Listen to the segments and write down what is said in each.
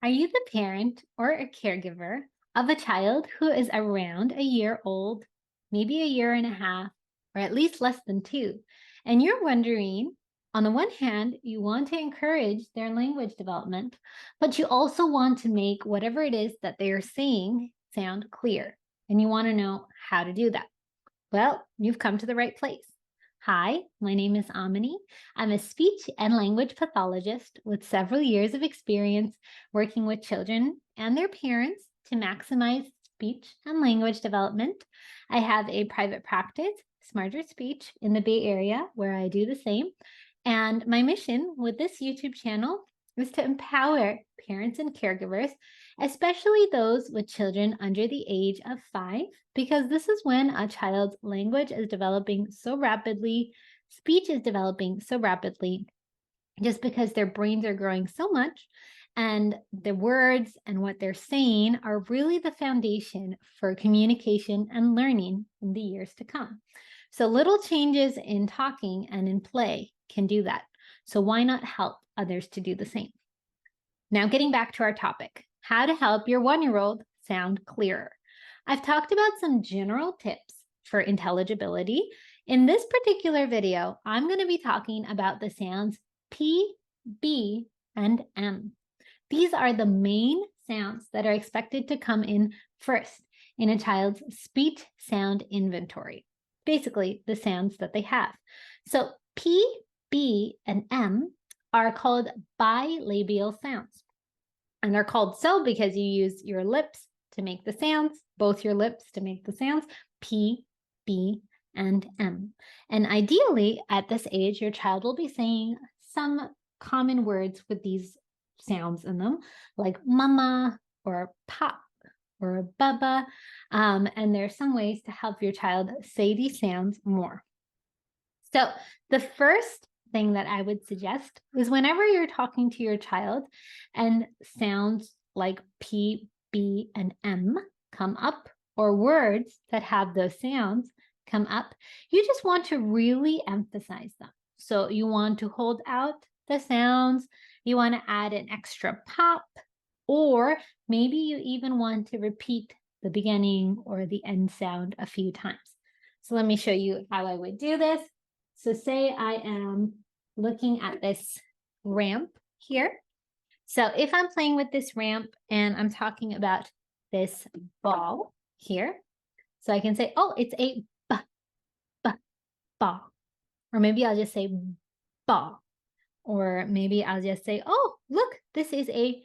Are you the parent or a caregiver of a child who is around a year old, maybe a year and a half, or at least less than two? And you're wondering, on the one hand, you want to encourage their language development, but you also want to make whatever it is that they are saying sound clear. And you want to know how to do that. Well, you've come to the right place. Hi, my name is Amini. I'm a speech and language pathologist with several years of experience working with children and their parents to maximize speech and language development. I have a private practice, Smarter Speech, in the Bay Area where I do the same. And my mission with this YouTube channel is to empower parents and caregivers, especially those with children under the age of 5, because this is when a child's language is developing so rapidly, speech is developing so rapidly, just because their brains are growing so much, and the words and what they're saying are really the foundation for communication and learning in the years to come. So little changes in talking and in play can do that. So why not help others to do the same? Now, getting back to our topic, how to help your 1-year-old sound clearer. I've talked about some general tips for intelligibility. In this particular video, I'm going to be talking about the sounds P, B, and M. These are the main sounds that are expected to come in first in a child's speech sound inventory. Basically, the sounds that they have. So P, B, and M are called bilabial sounds. And they're called so because you use your lips to make the sounds, both your lips to make the sounds, P, B, and M. And ideally, at this age, your child will be saying some common words with these sounds in them, like mama or pop or baba. And there's some ways to help your child say these sounds more. So the first thing that I would suggest is whenever you're talking to your child and sounds like P, B, and M come up, or words that have those sounds come up, you just want to really emphasize them. So you want to hold out the sounds, you want to add an extra pop, or maybe you even want to repeat the beginning or the end sound a few times. So let me show you how I would do this. So say I am looking at this ramp here. So if I'm playing with this ramp and I'm talking about this ball here, so I can say, oh, it's a ball. Or maybe I'll just say ball. Or maybe I'll just say, oh, look, this is a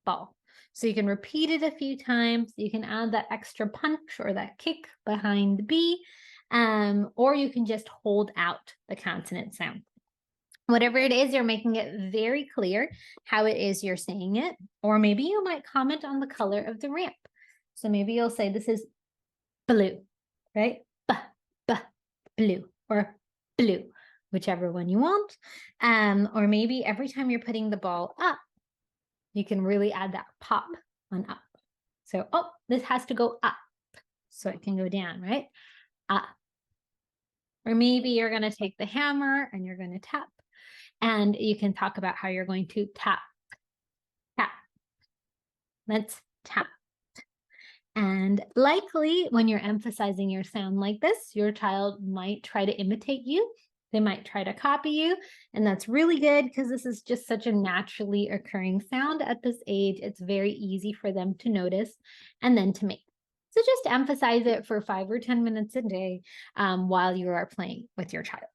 ball. So you can repeat it a few times. You can add that extra punch or that kick behind the B. Or you can just hold out the consonant sound. Whatever it is, you're making it very clear how it is you're saying it. Or maybe you might comment on the color of the ramp. So maybe you'll say this is blue, right? Blue, or blue, whichever one you want. Or maybe every time you're putting the ball up, you can really add that pop on up. So, oh, this has to go up so it can go down, right? Up. Or maybe you're going to take the hammer and you're going to tap. And you can talk about how you're going to tap, tap. Let's tap. And likely when you're emphasizing your sound like this, your child might try to imitate you. They might try to copy you. And that's really good because this is just such a naturally occurring sound at this age. It's very easy for them to notice and then to make. So just emphasize it for 5 or 10 minutes a day while you are playing with your child.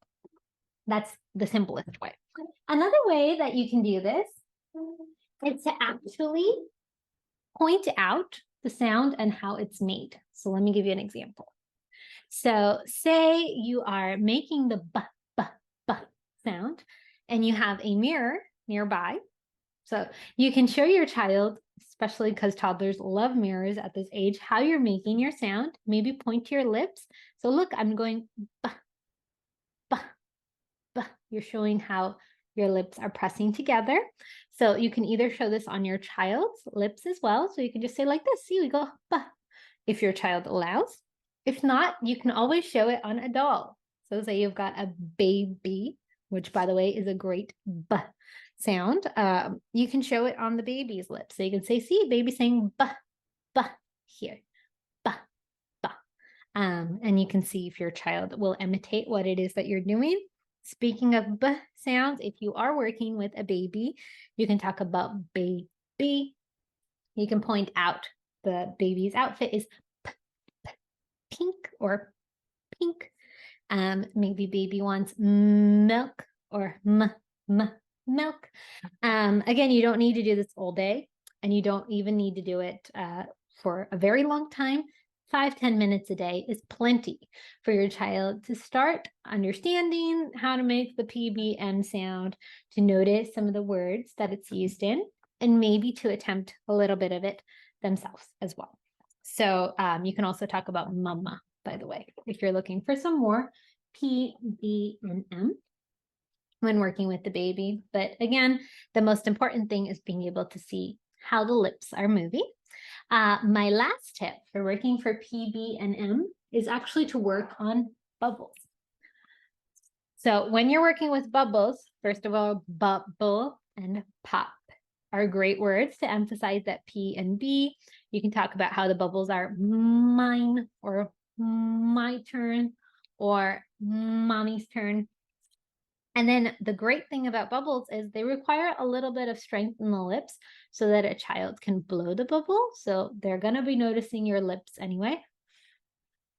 That's the simplest way. Another way that you can do this is to actually point out the sound and how it's made. So let me give you an example. So say you are making the b sound and you have a mirror nearby. So you can show your child, especially because toddlers love mirrors at this age, how you're making your sound. Maybe point to your lips. So look, I'm going b. You're showing how your lips are pressing together. So you can either show this on your child's lips as well. So you can just say like this, see, we go b, if your child allows. If not, you can always show it on a doll. So say you've got a baby, which by the way is a great b sound, you can show it on the baby's lips. So you can say, see, baby saying "ba," "ba" here, "ba," "ba." And you can see if your child will imitate what it is that you're doing. Speaking of "b" sounds, if you are working with a baby, you can talk about baby. You can point out the baby's outfit is pink or pink. Maybe baby wants milk or milk. Again, you don't need to do this all day, and you don't even need to do it for a very long time. 5-10 minutes a day is plenty for your child to start understanding how to make the PBM sound, to notice some of the words that it's used in, and maybe to attempt a little bit of it themselves as well. So you can also talk about mama, by the way, if you're looking for some more P, B, and M when working with the baby. But again, the most important thing is being able to see how the lips are moving. My last tip for working for P, B, and M is actually to work on bubbles. So when you're working with bubbles, first of all, bubble and pop are great words to emphasize that P and B. You can talk about how the bubbles are mine or my turn or mommy's turn. And then the great thing about bubbles is they require a little bit of strength in the lips so that a child can blow the bubble. So they're going to be noticing your lips anyway,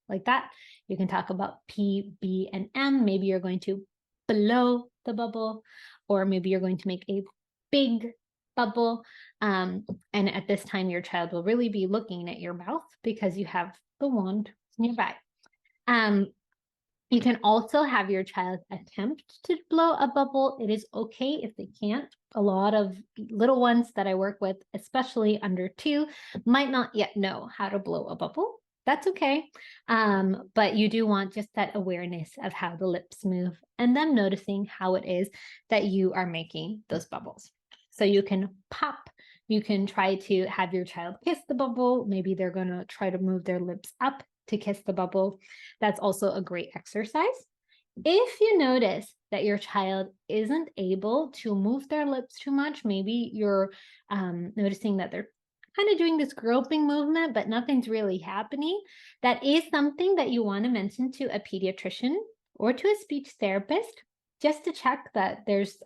like that. You can talk about P, B, and M. Maybe you're going to blow the bubble, or maybe you're going to make a big bubble. And at this time, your child will really be looking at your mouth because you have the wand nearby. You can also have your child attempt to blow a bubble. It is okay if they can't. A lot of little ones that I work with, especially under 2, might not yet know how to blow a bubble. That's okay. But you do want just that awareness of how the lips move and them noticing how it is that you are making those bubbles. So you can pop. You can try to have your child kiss the bubble. Maybe they're going to try to move their lips up to kiss the bubble. That's also a great exercise. If you notice that your child isn't able to move their lips too much, maybe you're noticing that they're kind of doing this groping movement, but nothing's really happening, that is something that you want to mention to a pediatrician or to a speech therapist, just to check that there's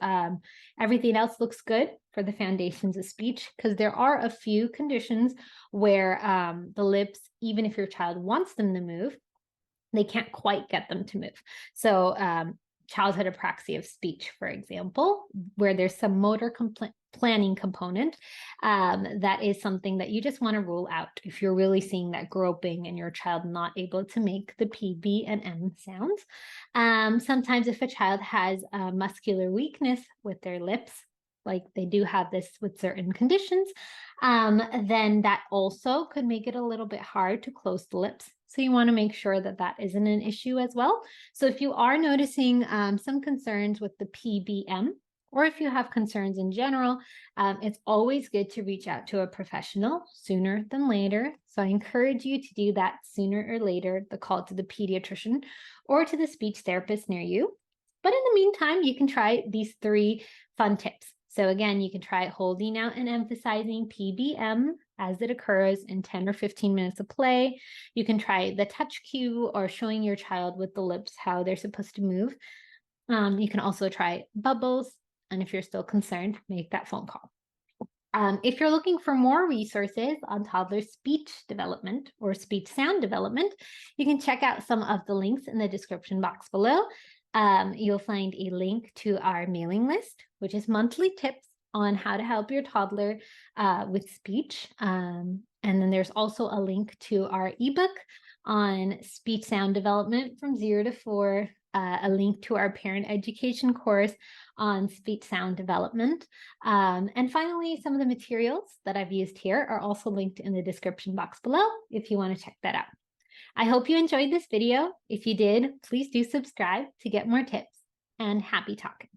everything else looks good for the foundations of speech, because there are a few conditions where the lips, even if your child wants them to move, they can't quite get them to move. So childhood apraxia of speech, for example, where there's some motor planning component, that is something that you just want to rule out if you're really seeing that groping and your child not able to make the P, B, and M sounds. Sometimes if a child has a muscular weakness with their lips, like they do have this with certain conditions, then that also could make it a little bit hard to close the lips. So you want to make sure that that isn't an issue as well. So if you are noticing some concerns with the PBM, or if you have concerns in general, it's always good to reach out to a professional sooner than later. So I encourage you to do that sooner or later, the call to the pediatrician or to the speech therapist near you. But in the meantime, you can try these 3 fun tips. So again, you can try holding out and emphasizing PBM as it occurs in 10 or 15 minutes of play. You can try the touch cue or showing your child with the lips how they're supposed to move. You can also try bubbles. And if you're still concerned, make that phone call. If you're looking for more resources on toddler speech development or speech sound development, you can check out some of the links in the description box below. You'll find a link to our mailing list, which is monthly tips on how to help your toddler with speech. And then there's also a link to our ebook on speech sound development from 0 to 4, a link to our parent education course on speech sound development. And finally, some of the materials that I've used here are also linked in the description box below if you want to check that out. I hope you enjoyed this video. If you did, please do subscribe to get more tips, and happy talking.